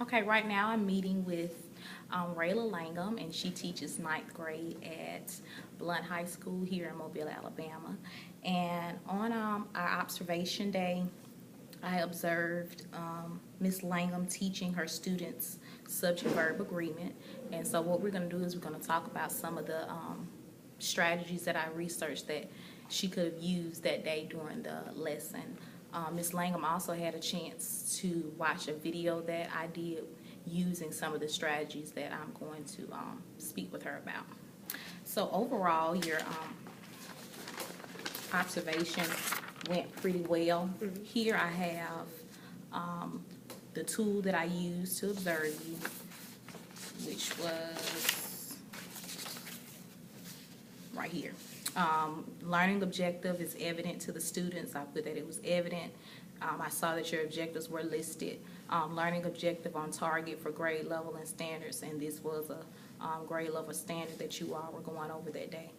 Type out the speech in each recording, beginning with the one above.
Okay, right now I'm meeting with Rayla Langham, and she teaches ninth grade at Blount High School here in Mobile, Alabama. And on our observation day, I observed Miss Langham teaching her students subject-verb agreement. And so what we're going to do is we're going to talk about some of the strategies that I researched that she could have used that day during the lesson. Ms. Langham also had a chance to watch a video that I did using some of the strategies that I'm going to speak with her about. So overall, your observation went pretty well. Here I have the tool that I used to observe you, which was right here. Learning objective is evident to the students. I put that it was evident. I saw that your objectives were listed. Learning objective on target for grade level and standards, and this was a grade level standard that you all were going over that day.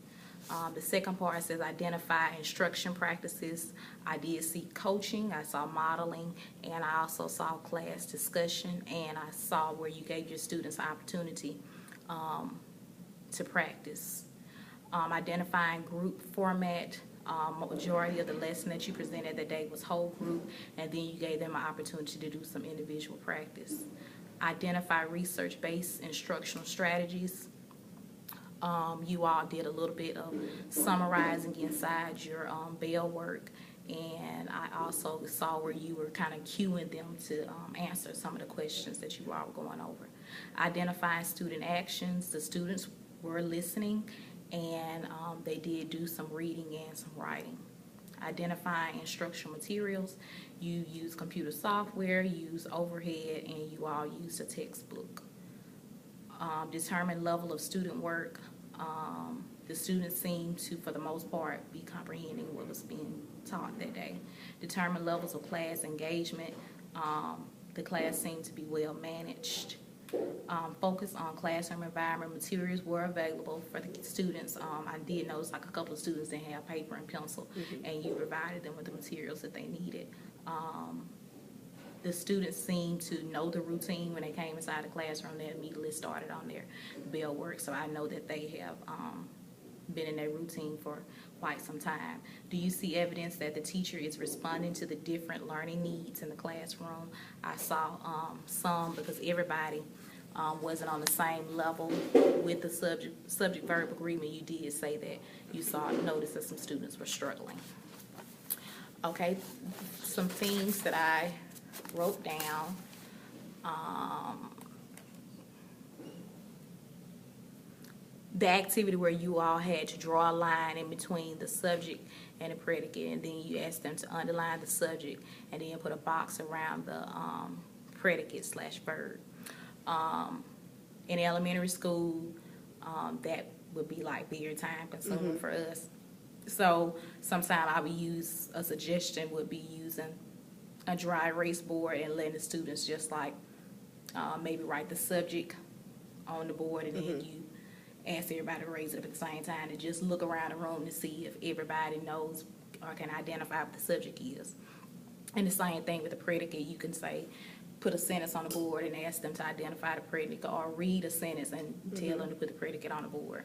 The second part says identify instruction practices. I did see coaching, I saw modeling, and I also saw class discussion, and I saw where you gave your students an opportunity to practice. Identifying group format. Majority of the lesson that you presented that day was whole group, and then you gave them an opportunity to do some individual practice. Identify research-based instructional strategies. You all did a little bit of summarizing inside your bell work, and I also saw where you were kind of cueing them to answer some of the questions that you all were going over. Identifying student actions. The students were listening, and they did do some reading and some writing. Identifying instructional materials. You use computer software, you use overhead, and you all use a textbook. Determine level of student work. The students seem to, for the most part, be comprehending what was being taught that day. Determine levels of class engagement. The class seemed to be well managed. Focus on classroom environment. Materials were available for the students. I did notice like a couple of students didn't have paper and pencil, and you provided them with the materials that they needed. The students seemed to know the routine when they came inside the classroom. They immediately started on their bell work, so I know that they have been in their routine for quite some time. Do you see evidence that the teacher is responding to the different learning needs in the classroom? I saw some, because everybody wasn't on the same level with the subject-verb agreement. You did say that you noticed that some students were struggling. Okay, some things that I wrote down. The activity where you all had to draw a line in between the subject and the predicate, and then you asked them to underline the subject and then put a box around the predicate/verb. In elementary school, that would be like very time consuming for us. So sometimes I would use, a suggestion would be using a dry erase board and letting the students just like maybe write the subject on the board, and then you ask everybody to raise it up at the same time, and just look around the room to see if everybody knows or can identify what the subject is. And the same thing with the predicate. You can say, put a sentence on the board and ask them to identify the predicate, or read a sentence and tell them to put the predicate on the board.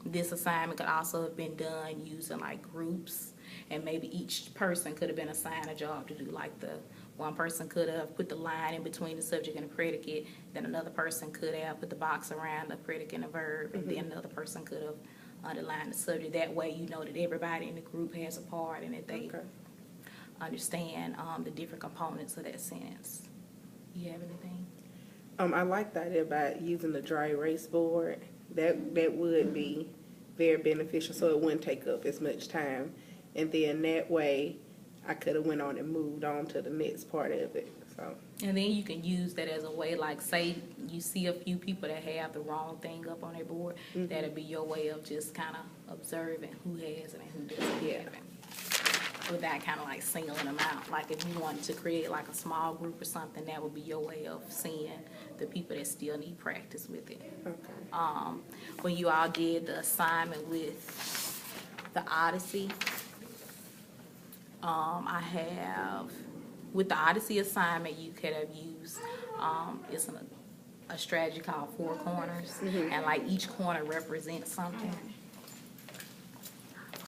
This assignment could also have been done using like groups, and maybe each person could have been assigned a job to do. Like one person could have put the line in between the subject and the predicate, then another person could have put the box around the predicate and the verb, and then another person could have underlined the subject. That way you know that everybody in the group has a part, and that they understand the different components of that sentence. You have anything? I like the idea about using the dry erase board. That would be very beneficial, so it wouldn't take up as much time. And then that way, I could have went on and moved on to the next part of it. So. And then you can use that as a way, like say you see a few people that have the wrong thing up on their board, that'll be your way of just kind of observing who has it and who doesn't have it. Without kind of like singling them out. Like if you wanted to create like a small group or something, that would be your way of seeing the people that still need practice with it. Okay. When you all did the assignment with the Odyssey, I have with the Odyssey assignment, you could have used, a strategy called 4 corners, and like each corner represents something.